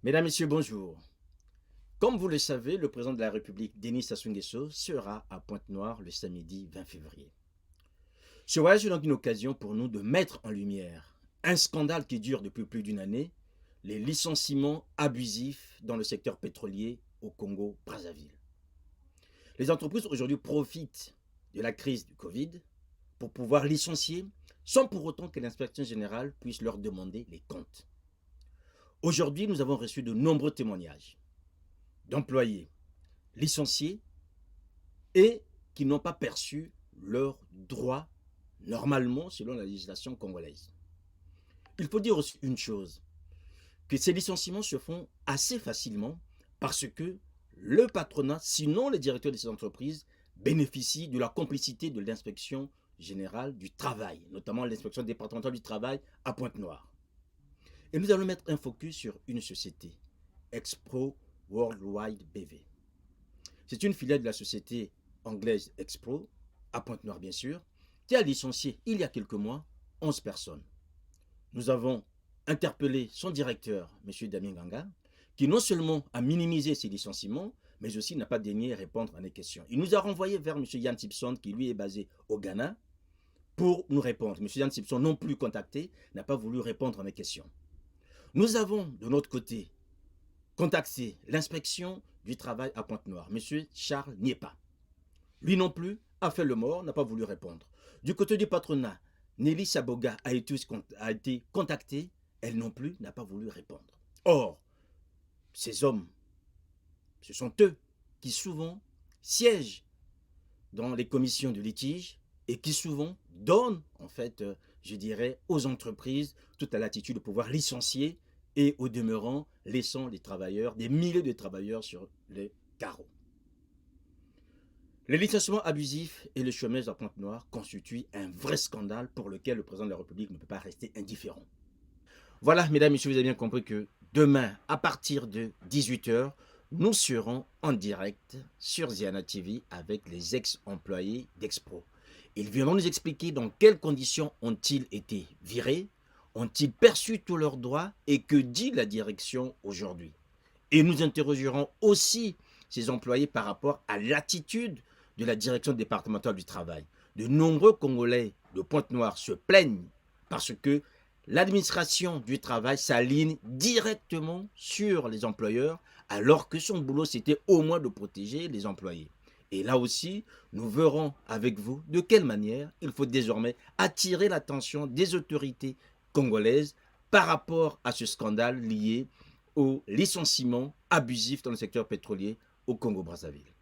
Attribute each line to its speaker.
Speaker 1: Mesdames, Messieurs, bonjour. Comme vous le savez, le président de la République, Denis Sassou Nguesso, sera à Pointe-Noire le samedi 20 février. Ce voyage est donc une occasion pour nous de mettre en lumière un scandale qui dure depuis plus d'une année, les licenciements abusifs dans le secteur pétrolier au Congo-Brazzaville. Les entreprises aujourd'hui profitent de la crise du Covid pour pouvoir licencier sans pour autant que l'inspection générale puisse leur demander les comptes. Aujourd'hui, nous avons reçu de nombreux témoignages d'employés licenciés et qui n'ont pas perçu leurs droits normalement selon la législation congolaise. Il faut dire aussi une chose, que ces licenciements se font assez facilement parce que le patronat, sinon les directeurs de ces entreprises, bénéficient de la complicité de l'inspection générale du travail, notamment l'inspection départementale du travail à Pointe-Noire. Et nous allons mettre un focus sur une société, Expro Worldwide BV. C'est une filiale de la société anglaise Expro, à Pointe-Noire bien sûr, qui a licencié il y a quelques mois 11 personnes. Nous avons interpellé son directeur, M. Damien Ganga, qui non seulement a minimisé ces licenciements, mais aussi n'a pas daigné répondre à nos questions. Il nous a renvoyé vers M. Yann Simpson, qui lui est basé au Ghana, pour nous répondre. M. Yann Simpson, non plus contacté, n'a pas voulu répondre à mes questions. Nous avons, de notre côté, contacté l'inspection du travail à Pointe-Noire, M. Charles Niepa. Lui non plus a fait le mort, n'a pas voulu répondre. Du côté du patronat, Nelly Saboga a été contactée, elle non plus n'a pas voulu répondre. Or, ces hommes, ce sont eux qui souvent siègent dans les commissions de litige et qui souvent donnent, en fait, je dirais, aux entreprises toute la latitude de pouvoir licencier et au demeurant, laissant les travailleurs, des milliers de travailleurs sur les carreaux. Le licenciement abusif et le chômage à Pointe-Noire constituent un vrai scandale pour lequel le président de la République ne peut pas rester indifférent. Voilà, mesdames et messieurs, vous avez bien compris que demain, à partir de 18 h, nous serons en direct sur Ziana TV avec les ex-employés d'Expro. Ils viendront nous expliquer dans quelles conditions ont-ils été virés, ont-ils perçu tous leurs droits et que dit la direction aujourd'hui. Et nous interrogerons aussi ces employés par rapport à l'attitude de la direction départementale du travail. De nombreux Congolais de Pointe-Noire se plaignent parce que l'administration du travail s'aligne directement sur les employeurs alors que son boulot c'était au moins de protéger les employés. Et là aussi, nous verrons avec vous de quelle manière il faut désormais attirer l'attention des autorités congolaises par rapport à ce scandale lié au licenciement abusif dans le secteur pétrolier au Congo-Brazzaville.